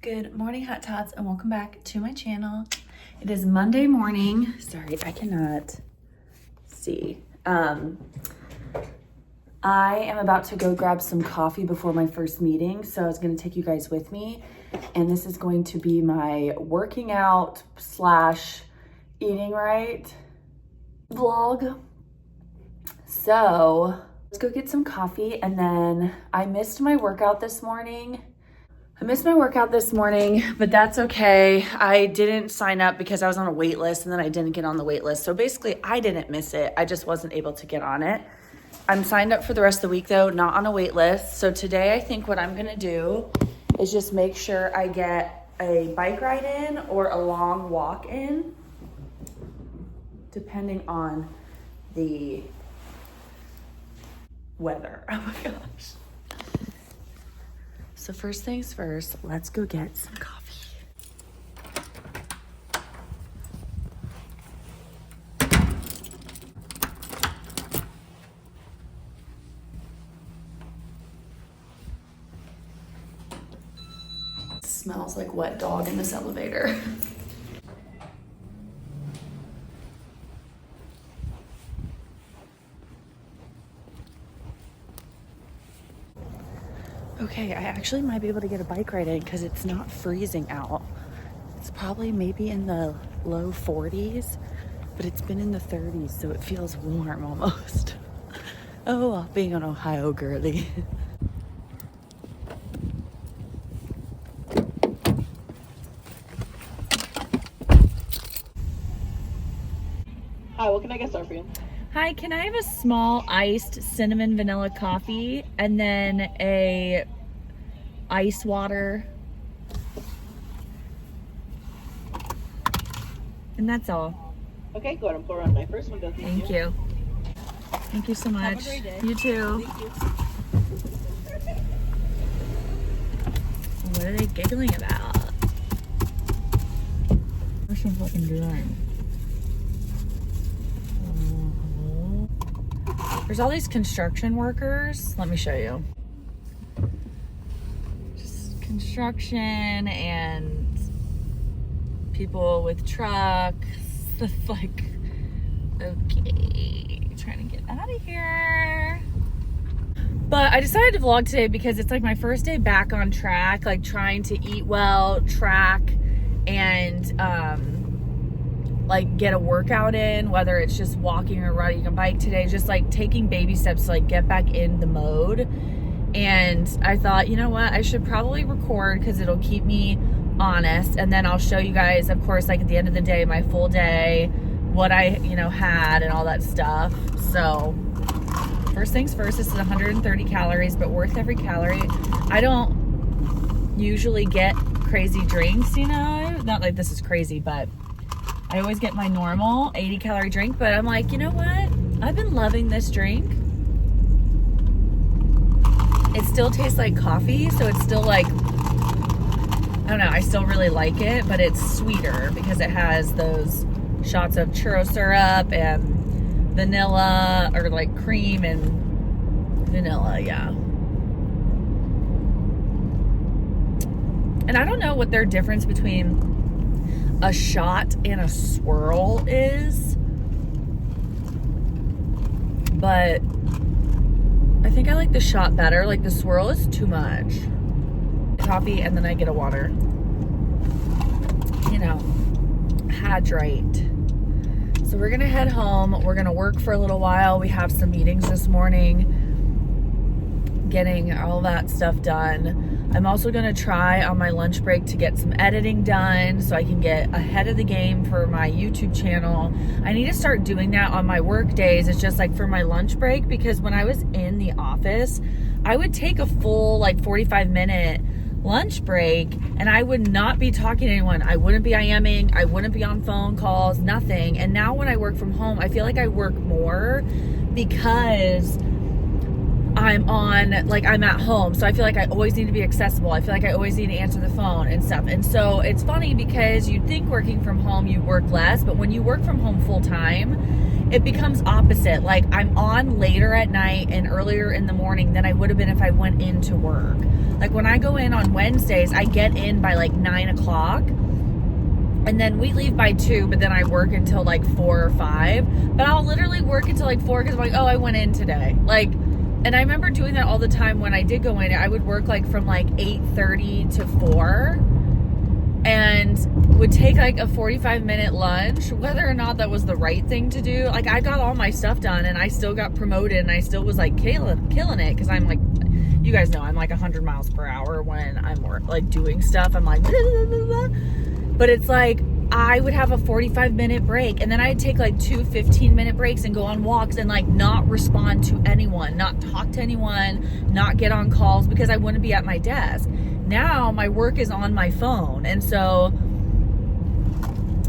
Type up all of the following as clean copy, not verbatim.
Good morning, hot tots, and welcome back to my channel. It is Monday morning. Sorry, I cannot see. I am about to go grab some coffee before my first meeting, so I was going to take you guys with me, and this is going to be my working out / eating right vlog. So let's go get some coffee, and then I missed my workout this morning. But that's okay. I didn't sign up because I was on a wait list, and then I didn't get on the wait list. So basically I didn't miss it. I just wasn't able to get on it. I'm signed up for the rest of the week though, not on a wait list. So today I think what I'm gonna do is just make sure I get a bike ride in or a long walk in, depending on the weather. Oh my gosh. So first things first, let's go get some coffee. It smells like wet dog in this elevator. Okay, I actually might be able to get a bike ride in because it's not freezing out. It's probably maybe in the low 40s, but it's been in the 30s, so it feels warm almost. Oh, well, being an Ohio girly. Hi, what can I get started for you? Hi, can I have a small iced cinnamon vanilla coffee and then a ice water? And that's all. Okay, go ahead and pour on my first one. Thank you. Thank you so much. Have a great day. You too. Thank you. What are they giggling about? What's she fucking doing? There's all these construction workers. Let me show you. Just construction and people with trucks. It's like, okay, trying to get out of here. But I decided to vlog today because it's like my first day back on track, like trying to eat well, track, and like get a workout in, whether it's just walking or riding a bike today, just like taking baby steps to like get back in the mode. And I thought, you know what, I should probably record because it'll keep me honest, and then I'll show you guys, of course, like at the end of the day, my full day, what I had and all that stuff. So first things first, this is 130 calories, but worth every calorie. I don't usually get crazy drinks, not like this is crazy, but I always get my normal 80 calorie drink. But I'm like, you know what? I've been loving this drink. It still tastes like coffee, so it's still like, I don't know, I still really like it, but it's sweeter because it has those shots of churro syrup and vanilla, or like cream and vanilla, yeah. And I don't know what their difference between a shot and a swirl is, but I think I like the shot better. Like the swirl is too much. Coffee, and then I get a water. Hydrate. So we're gonna head home. We're gonna work for a little while. We have some meetings this morning, getting all that stuff done. I'm also gonna try on my lunch break to get some editing done so I can get ahead of the game for my YouTube channel. I need to start doing that on my work days. It's just like for my lunch break, because when I was in the office, I would take a full like 45-minute lunch break and I would not be talking to anyone. I wouldn't be IMing, I wouldn't be on phone calls, nothing. And now when I work from home, I feel like I work more because I'm at home, so I feel like I always need to be accessible. I feel like I always need to answer the phone and stuff. And so it's funny because you'd think working from home you work less, but when you work from home full time, it becomes opposite. Like I'm on later at night and earlier in the morning than I would have been if I went into work. Like when I go in on Wednesdays, I get in by like 9 o'clock. And then we leave by 2, but then I work until like 4 or 5. But I'll literally work until like 4 because I'm like, oh, I went in today. Like, and I remember doing that all the time when I did go in. I would work like from like 8:30 to 4 and would take like a 45-minute lunch, whether or not that was the right thing to do. Like I got all my stuff done and I still got promoted and I still was like killing it because I'm like, you guys know I'm like 100 miles per hour when I'm like doing stuff. I'm like, blah, blah, blah, blah. But it's like I would have a 45-minute break and then I'd take like 2 15-minute breaks and go on walks and like not respond to anyone, not talk to anyone, not get on calls because I wouldn't be at my desk. Now my work is on my phone. And so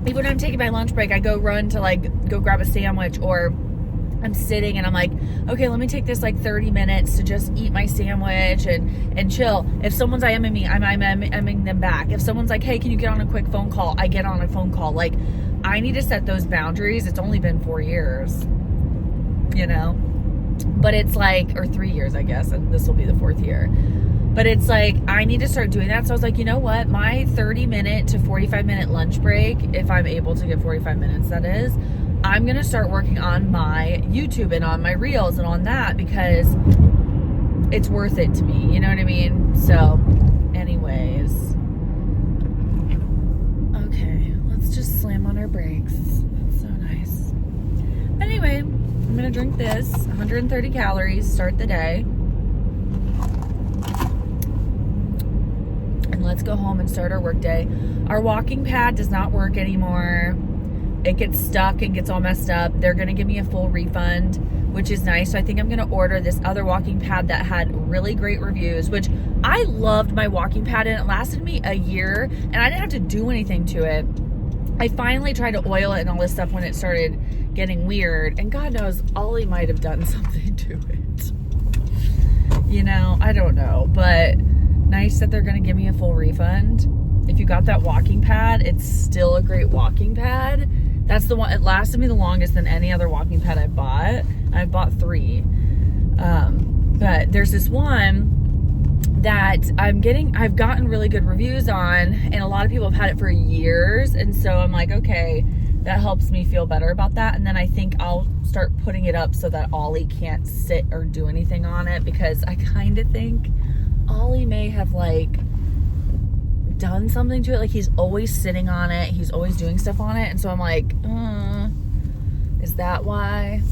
even when I'm taking my lunch break, I go run to like go grab a sandwich, or I'm sitting and I'm like, okay, let me take this like 30 minutes to just eat my sandwich and chill. If someone's IMing me, I'm IMing them back. If someone's like, hey, can you get on a quick phone call? I get on a phone call. Like I need to set those boundaries. It's only been 4 years, you know, but it's like, or 3 years, I guess, and this will be the 4th year. But it's like, I need to start doing that. So I was like, you know what? My 30-minute to 45-minute lunch break, if I'm able to get 45 minutes, that is, I'm going to start working on my YouTube and on my reels and on that because it's worth it to me. You know what I mean? So anyways, okay, let's just slam on our brakes. That's so nice. Anyway, I'm going to drink this, 130 calories, start the day. And let's go home and start our work day. Our walking pad does not work anymore. It gets stuck and gets all messed up. They're going to give me a full refund, which is nice. So I think I'm going to order this other walking pad that had really great reviews, which I loved my walking pad and it lasted me a year and I didn't have to do anything to it. I finally tried to oil it and all this stuff when it started getting weird, and God knows Ollie might have done something to it. You know, I don't know, but nice that they're going to give me a full refund. If you got that walking pad, it's still a great walking pad. That's the one, it lasted me the longest than any other walking pad I bought. I bought 3. But there's this one that I've gotten really good reviews on, and a lot of people have had it for years. And so I'm like, okay, that helps me feel better about that. And then I think I'll start putting it up so that Ollie can't sit or do anything on it, because I kind of think Ollie may have like done something to it. Like he's always sitting on it, he's always doing stuff on it, and so I'm like, is that why?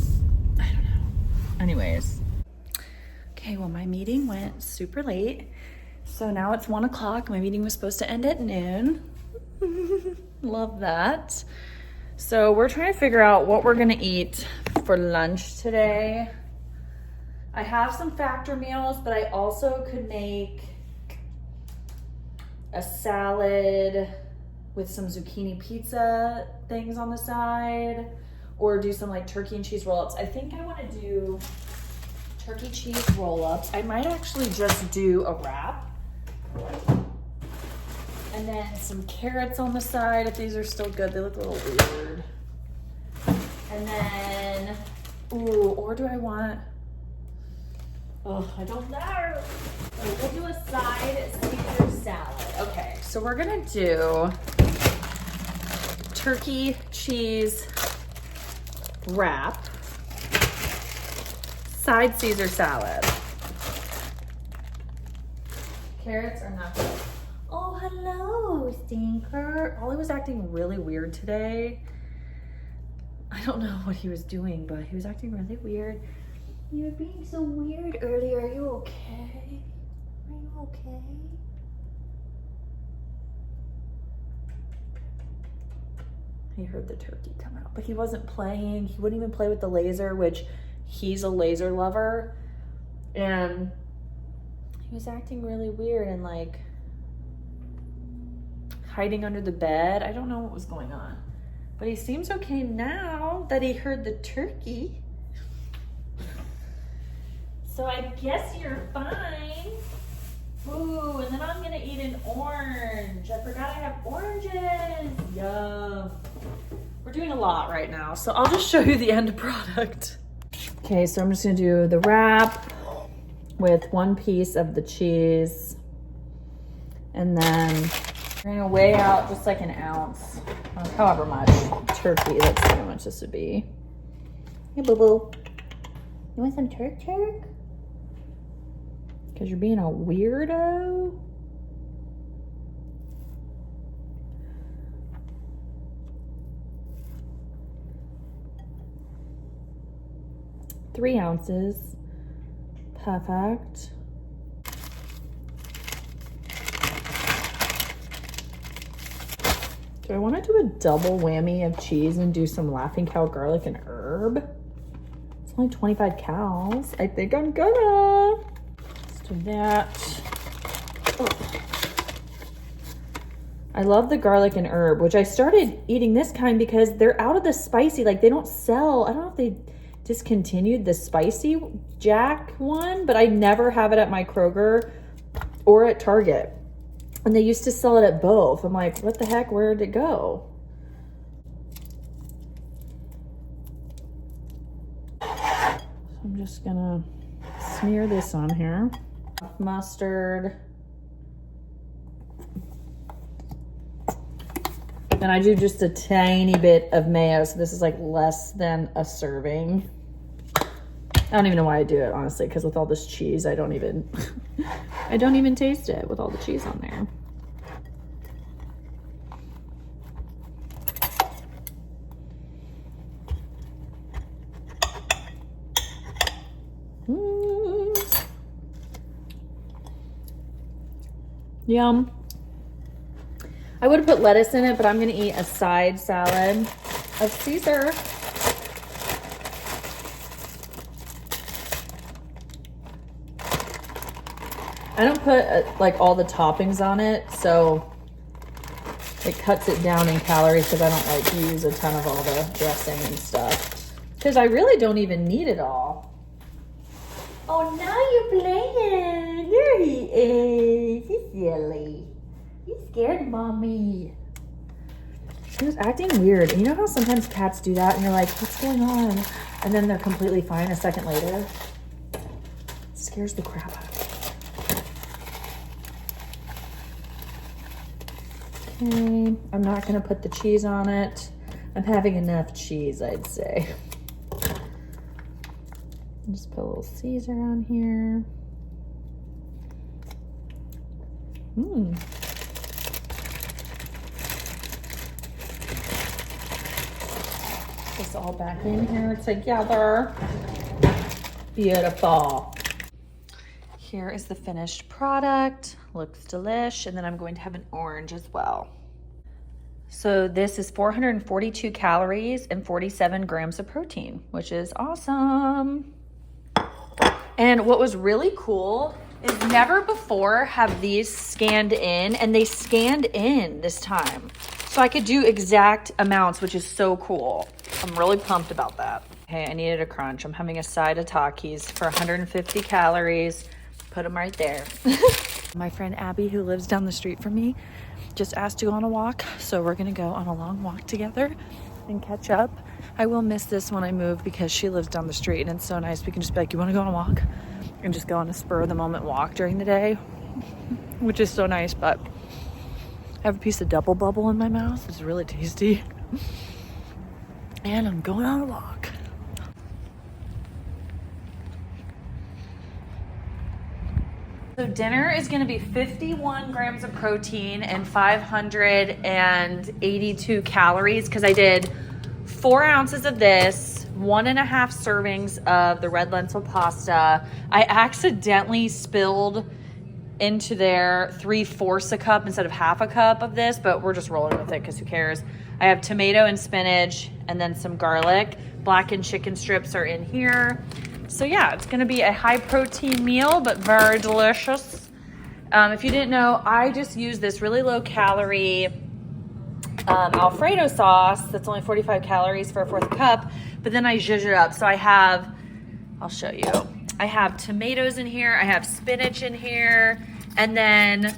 I don't know. Anyways, okay, well, my meeting went super late, so now it's 1 o'clock. My meeting was supposed to end at noon. Love that. So we're trying to figure out what we're gonna eat for lunch today. I have some Factor meals, but I also could make a salad with some zucchini pizza things on the side, or do some like turkey and cheese roll-ups. I think I want to do turkey cheese roll-ups. I might actually just do a wrap. And then some carrots on the side, if these are still good. They look a little weird. And then, ooh, or do I want, oh, I don't know. So we'll do a side Caesar salad. Okay, so we're gonna do turkey cheese wrap, side Caesar salad. Carrots are not good. Oh, hello, stinker. Ollie was acting really weird today. I don't know what he was doing, but he was acting really weird. You were being so weird earlier. Are you okay? Are you okay? He heard the turkey come out, but he wasn't playing. He wouldn't even play with the laser, which he's a laser lover. And he was acting really weird and like hiding under the bed. I don't know what was going on, but he seems okay now that he heard the turkey. So I guess you're fine. Ooh, and then I'm gonna eat an orange. I forgot I have oranges. Yum. we're doing a lot right now. So I'll just show you the end product. Okay, so I'm just gonna do the wrap with 1 piece of the cheese. And then we're gonna weigh out just like an ounce, however much turkey, that's how much this would be. Hey, boo-boo. You want some turk? Because you're being a weirdo? Three ounces. Perfect. Do I want to do a double whammy of cheese and do some Laughing Cow garlic and herb? It's only 25 calories. I think I'm gonna. Let's do that. Oh. I love the garlic and herb, which I started eating this kind because they're out of the spicy. Like they don't sell. I don't know if they discontinued the spicy Jack one, but I never have it at my Kroger or at Target. And they used to sell it at both. I'm like, what the heck? Where did it go? So I'm just gonna smear this on here. Mustard. And I do just a tiny bit of mayo. So this is like less than a serving. I don't even know why I do it, honestly, because with all this cheese, I don't even taste it with all the cheese on there. Yum. I would have put lettuce in it, but I'm gonna eat a side salad of Caesar. I don't put like all the toppings on it, so it cuts it down in calories because I don't like use a ton of all the dressing and stuff. Because I really don't even need it all. Oh, now you're playing. There he is. He's silly. He's scared, mommy. He was acting weird. And you know how sometimes cats do that and you're like, what's going on? And then they're completely fine a second later? It scares the crap out of me. Okay, I'm not gonna put the cheese on it. I'm having enough cheese, I'd say. Just put a little Caesar on here. This all back in here together. Beautiful. Here is the finished product. Looks delish. And then I'm going to have an orange as well. So this is 442 calories and 47 grams of protein, which is awesome. And what was really cool is never before have these scanned in, and they scanned in this time. So I could do exact amounts, which is so cool. I'm really pumped about that. Okay, I needed a crunch. I'm having a side of Takis for 150 calories. Put them right there. My friend Abby, who lives down the street from me, just asked to go on a walk. So we're gonna go on a long walk together and catch up. I will miss this when I move because she lives down the street and it's so nice. We can just be like, you wanna go on a walk? And just go on a spur of the moment walk during the day, which is so nice. But I have a piece of double bubble in my mouth. It's really tasty. And I'm going on a walk. So dinner is gonna be 51 grams of protein and 582 calories because I did 4 ounces of this, 1.5 servings of the red lentil pasta. I accidentally spilled into there 3/4 a cup instead of half a cup of this, but we're just rolling with it because who cares? I have tomato and spinach and then some garlic. Blackened chicken strips are in here. So yeah, it's gonna be a high protein meal, but very delicious. If you didn't know, I just use this really low calorie Alfredo sauce that's only 45 calories for a 1/4 cup, but then I zhuzh it up. So I have, I'll show you. I have tomatoes in here, I have spinach in here, and then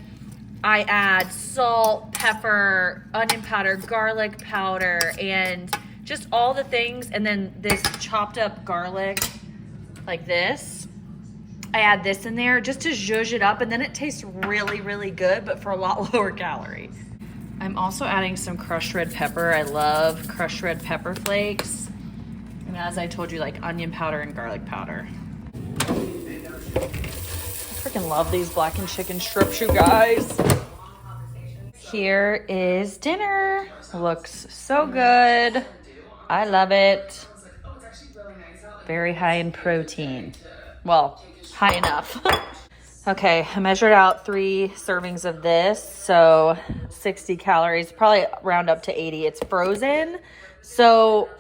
I add salt, pepper, onion powder, garlic powder, and just all the things. And then this chopped up garlic like this. I add this in there just to zhuzh it up, and then it tastes really, really good, but for a lot lower calories. I'm also adding some crushed red pepper. I love crushed red pepper flakes. And as I told you, like onion powder and garlic powder. I freaking love these blackened chicken strips, you guys. Here is dinner. Looks so good. I love it. Very high in protein. Well, high enough. Okay, I measured out 3 servings of this, so 60 calories, probably round up to 80. It's frozen, so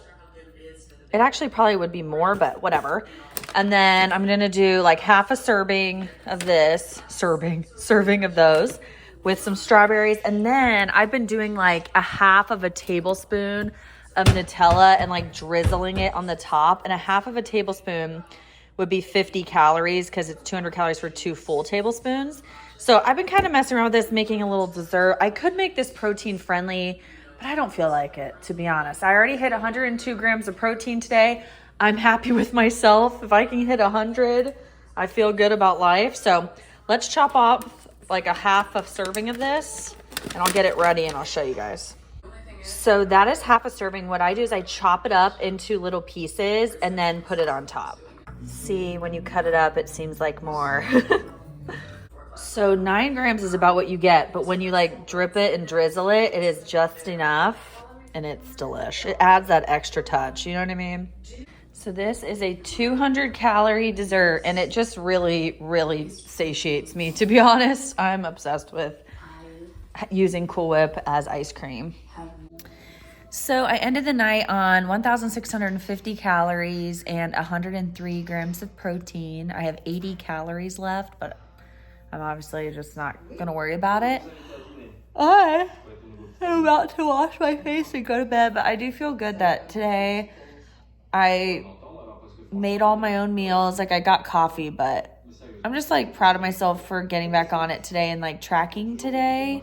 it actually probably would be more, but whatever. And then I'm gonna do like half a serving of this, serving of those with some strawberries. And then I've been doing like a half of a tablespoon of Nutella and like drizzling it on the top, and a half of a tablespoon would be 50 calories because it's 200 calories for 2 full tablespoons. So I've been kind of messing around with this, making a little dessert. I could make this protein friendly, but I don't feel like it, to be honest. I already hit 102 grams of protein today. I'm happy with myself. If I can hit 100, I feel good about life. So let's chop off like a half a serving of this, and I'll get it ready and I'll show you guys. So that is half a serving. What I do is I chop it up into little pieces and then put it on top. See, when you cut it up, it seems like more. So 9 grams is about what you get, but when you like drip it and drizzle it, it is just enough, and it's delish. It adds that extra touch, you know what I mean? So this is a 200 calorie dessert, and it just really, really satiates me, to be honest. I'm obsessed with using Cool Whip as ice cream. So I ended the night on 1,650 calories and 103 grams of protein. I have 80 calories left, but I'm obviously just not going to worry about it. I'm about to wash my face and go to bed, but I do feel good that today I made all my own meals. Like I got coffee, but I'm just like proud of myself for getting back on it today and like tracking today,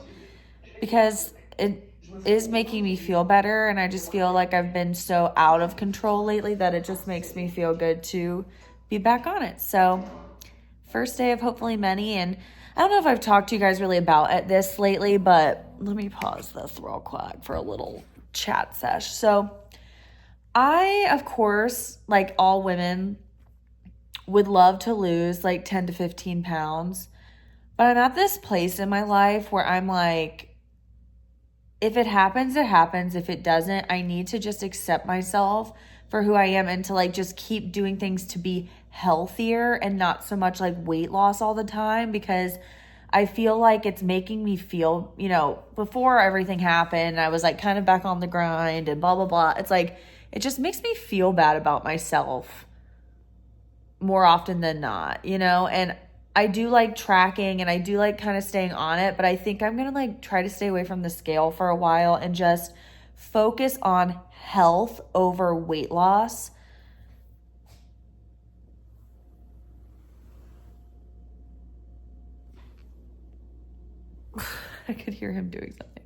because it is making me feel better, and I just feel like I've been so out of control lately that it just makes me feel good to be back on it. So first day of hopefully many, and I don't know if I've talked to you guys really about this lately, but let me pause this real quick for a little chat sesh. So I, of course, like all women, would love to lose like 10 to 15 pounds, but I'm at this place in my life where I'm like, if it happens, it happens. If it doesn't, I need to just accept myself for who I am and to like just keep doing things to be healthier and not so much like weight loss all the time, because I feel like it's making me feel, you know, before everything happened, I was like kind of back on the grind and blah, blah, blah. It's like, it just makes me feel bad about myself more often than not, you know? And I do like tracking and I do like kind of staying on it, but I think I'm going to like try to stay away from the scale for a while and just focus on health over weight loss. I could hear him doing something.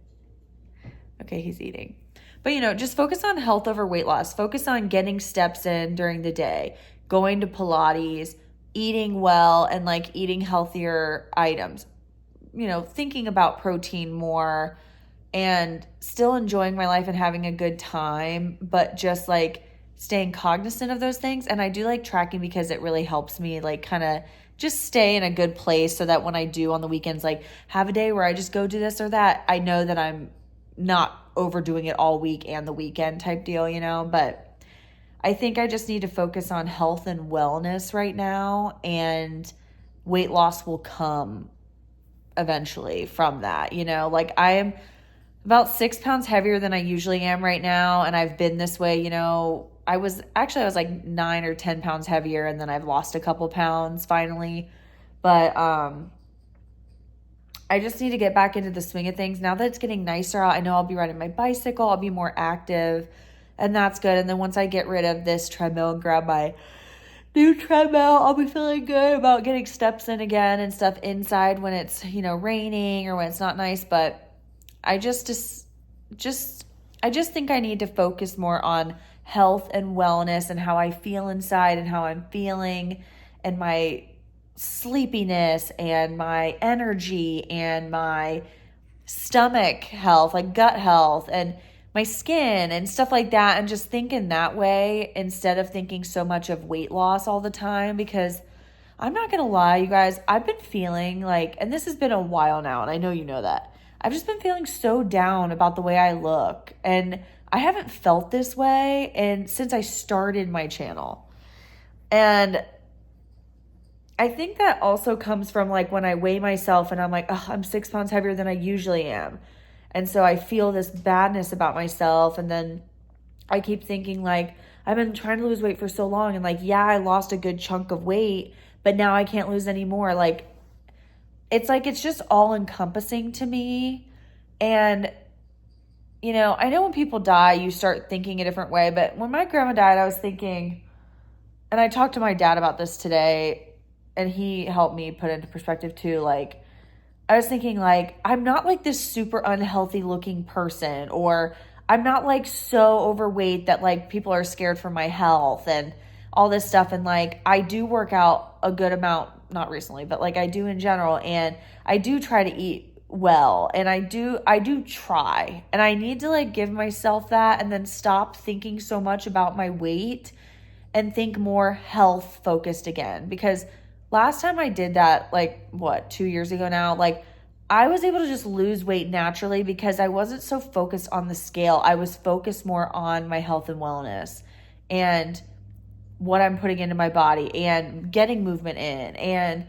Okay, he's eating. But, you know, just focus on health over weight loss. Focus on getting steps in during the day, going to Pilates, eating well, and like eating healthier items, you know, thinking about protein more and still enjoying my life and having a good time, but just like staying cognizant of those things. And I do like tracking because it really helps me like kind of just stay in a good place so that when I do on the weekends, like have a day where I just go do this or that, I know that I'm not overdoing it all week and the weekend type deal, you know. But I think I just need to focus on health and wellness right now, and weight loss will come eventually from that, you know. Like I am about 6 pounds heavier than I usually am right now, and I've been this way, you know. I was like 9 or 10 pounds heavier, and then I've lost a couple pounds finally. But I just need to get back into the swing of things. Now that it's getting nicer out, I know I'll be riding my bicycle, I'll be more active, and that's good. And then once I get rid of this treadmill and grab my new treadmill. I'll be feeling good about getting steps in again and stuff inside when it's, raining or when it's not nice. But I just think I need to focus more on health and wellness and how I feel inside and how I'm feeling and my sleepiness and my energy and my stomach health, like gut health and my skin and stuff like that, and just thinking that way instead of thinking so much of weight loss all the time. Because I'm not gonna lie, you guys, I've been feeling like, and this has been a while now, and I know you know that, I've just been feeling so down about the way I look, and I haven't felt this way and since I started my channel. And I think that also comes from like when I weigh myself and I'm like, oh, I'm 6 pounds heavier than I usually am. And so I feel this badness about myself. And then I keep thinking like, I've been trying to lose weight for so long. And like, yeah, I lost a good chunk of weight, but now I can't lose any more. Like, it's just all encompassing to me. And, I know when people die, you start thinking a different way. But when my grandma died, I was thinking, and I talked to my dad about this today, and he helped me put it into perspective too. Like, I was thinking like, I'm not like this super unhealthy looking person, or I'm not like so overweight that like people are scared for my health and all this stuff. And like, I do work out a good amount, not recently, but like I do in general. And I do try to eat well, and I do try, and I need to like give myself that and then stop thinking so much about my weight and think more health focused again. Because last time I did that, like 2 years ago now, like I was able to just lose weight naturally because I wasn't so focused on the scale. I was focused more on my health and wellness and what I'm putting into my body and getting movement in and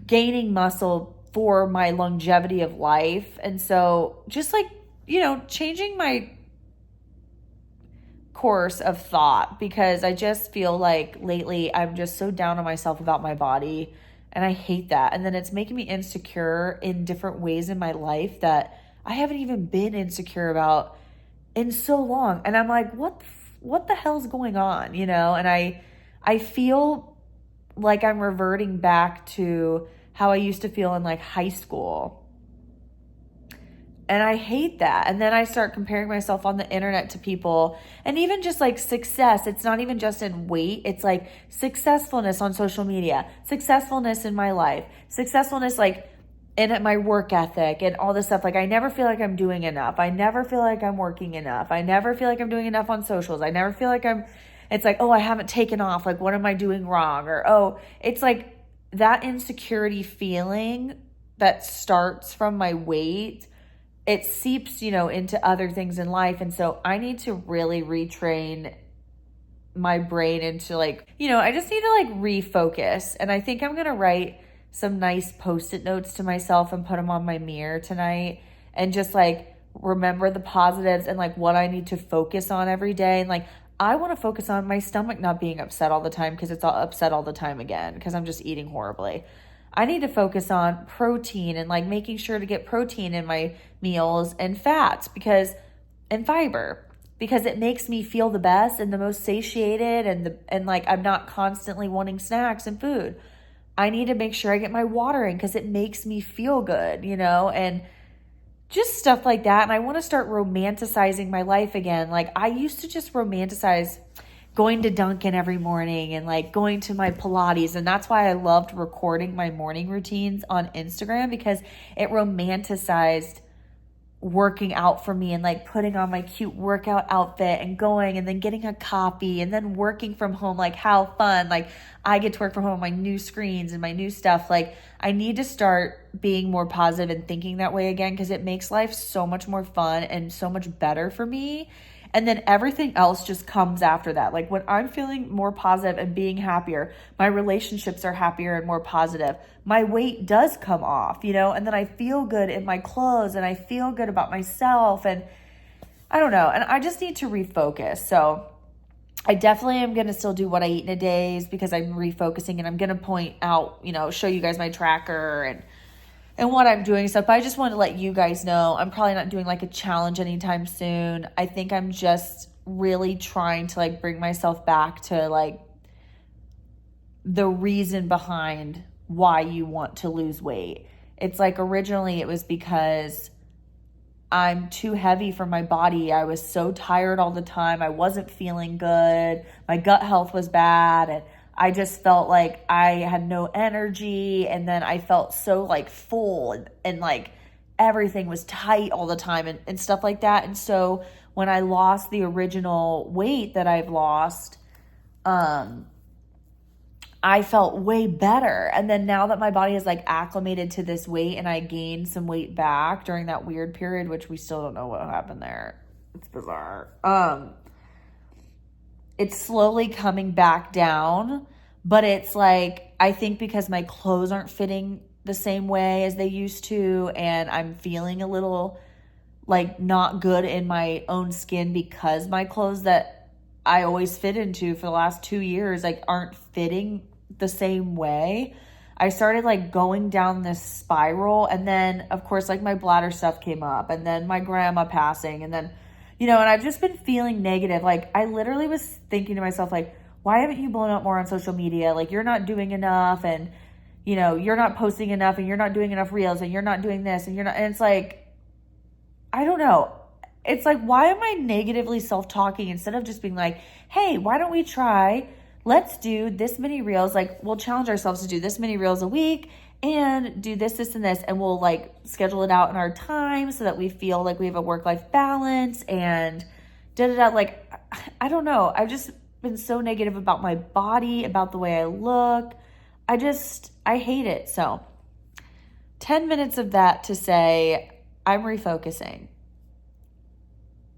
gaining muscle for my longevity of life. And so just like, changing my course of thought, because I just feel like lately I'm just so down on myself about my body, and I hate that. And then it's making me insecure in different ways in my life that I haven't even been insecure about in so long. And I'm like, what the hell's going on? And I feel like I'm reverting back to how I used to feel in like high school. And I hate that. And then I start comparing myself on the internet to people, and even just like success. It's not even just in weight. It's like successfulness on social media, successfulness in my life, successfulness like in my work ethic and all this stuff. Like I never feel like I'm doing enough. I never feel like I'm working enough. I never feel like I'm doing enough on socials. I never feel like it's like, oh, I haven't taken off. Like, what am I doing wrong? Or, oh, it's like that insecurity feeling that starts from my weight, it seeps, into other things in life. And so I need to really retrain my brain into like, I just need to like refocus. And I think I'm going to write some nice Post-it notes to myself and put them on my mirror tonight, and just like remember the positives and like what I need to focus on every day. And like, I want to focus on my stomach not being upset all the time, because it's all upset all the time again, because I'm just eating horribly. I need to focus on protein and like making sure to get protein in my meals, and fats and fiber, because it makes me feel the best and the most satiated, and like I'm not constantly wanting snacks and food. I need to make sure I get my water in because it makes me feel good, and just stuff like that. And I want to start romanticizing my life again. Like I used to just romanticize going to Dunkin' every morning and like going to my Pilates. And that's why I loved recording my morning routines on Instagram, because it romanticized working out for me, and like putting on my cute workout outfit and going and then getting a coffee and then working from home. Like how fun, like I get to work from home on my new screens and my new stuff. Like I need to start being more positive and thinking that way again, because it makes life so much more fun and so much better for me. And then everything else just comes after that. Like when I'm feeling more positive and being happier, my relationships are happier and more positive. My weight does come off, and then I feel good in my clothes, and I feel good about myself. And I don't know. And I just need to refocus. So I definitely am going to still do what I eat in a days, because I'm refocusing, and I'm going to point out, show you guys my tracker and what I'm doing stuff. But I just wanted to let you guys know I'm probably not doing like a challenge anytime soon. I think I'm just really trying to like bring myself back to like the reason behind why you want to lose weight. It's like originally it was because I'm too heavy for my body. I was so tired all the time. I wasn't feeling good. My gut health was bad. And I just felt like I had no energy. And then I felt so like full and like everything was tight all the time and stuff like that. And so when I lost the original weight that I've lost, I felt way better. And then now that my body is like acclimated to this weight and I gained some weight back during that weird period, which we still don't know what happened there. It's bizarre. It's slowly coming back down, but it's like, I think because my clothes aren't fitting the same way as they used to, and I'm feeling a little like not good in my own skin because my clothes that I always fit into for the last 2 years like aren't fitting the same way. I started like going down this spiral, and then of course like my bladder stuff came up, and then my grandma passing, and then and I've just been feeling negative. Like I literally was thinking to myself like, why haven't you blown up more on social media? Like you're not doing enough, and you're not posting enough, and you're not doing enough reels, and you're not doing this, and you're not, and it's like, I don't know. It's like, why am I negatively self-talking instead of just being like, hey, why don't we try? Let's do this many reels. Like we'll challenge ourselves to do this many reels a week and do this, this, and this. And we'll like schedule it out in our time so that we feel like we have a work-life balance and da-da-da. Like, I don't know. I've just been so negative about my body, about the way I look. I hate it. So 10 minutes of that to say I'm refocusing.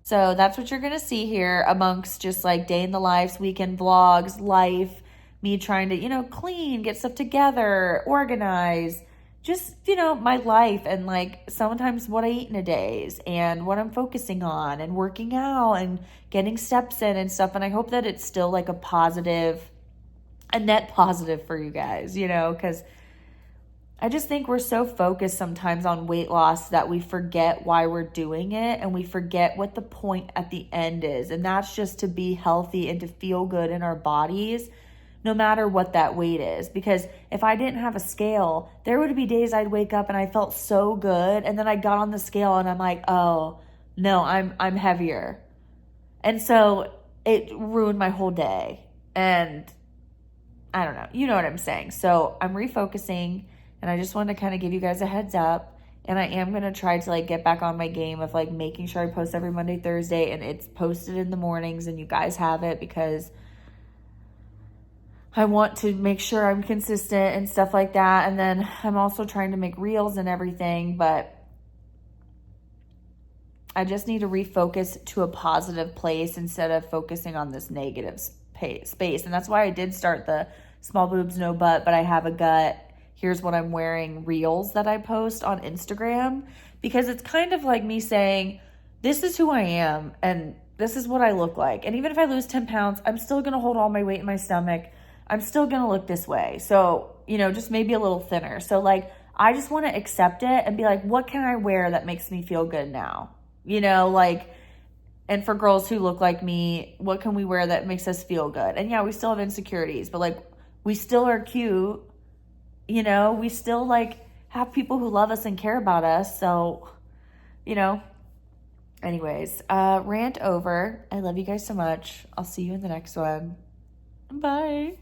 So that's what you're going to see here amongst just like day in the lives, weekend vlogs, life, me trying to, clean, get stuff together, organize, just, my life, and like sometimes what I eat in a day and what I'm focusing on and working out and getting steps in and stuff. And I hope that it's still like a net positive for you guys, because I just think we're so focused sometimes on weight loss that we forget why we're doing it, and we forget what the point at the end is. And that's just to be healthy and to feel good in our bodies, no matter what that weight is. Because if I didn't have a scale, there would be days I'd wake up and I felt so good, and then I got on the scale and I'm like, oh no, I'm heavier. And so it ruined my whole day. And I don't know, you know what I'm saying. So I'm refocusing. And I just wanted to kind of give you guys a heads up. And I am going to try to like get back on my game of like making sure I post every Monday, Thursday, and it's posted in the mornings and you guys have it, because I want to make sure I'm consistent and stuff like that. And then I'm also trying to make reels and everything, but I just need to refocus to a positive place instead of focusing on this negative space. And that's why I did start the small boobs, no butt, but I have a gut. Here's what I'm wearing reels that I post on Instagram, because it's kind of like me saying, this is who I am and this is what I look like. And even if I lose 10 pounds, I'm still going to hold all my weight in my stomach. I'm still going to look this way. So, just maybe a little thinner. So like, I just want to accept it and be like, what can I wear that makes me feel good now? And for girls who look like me, what can we wear that makes us feel good? And yeah, we still have insecurities, but like, we still are cute. We still like have people who love us and care about us. So, anyways, rant over. I love you guys so much. I'll see you in the next one. Bye.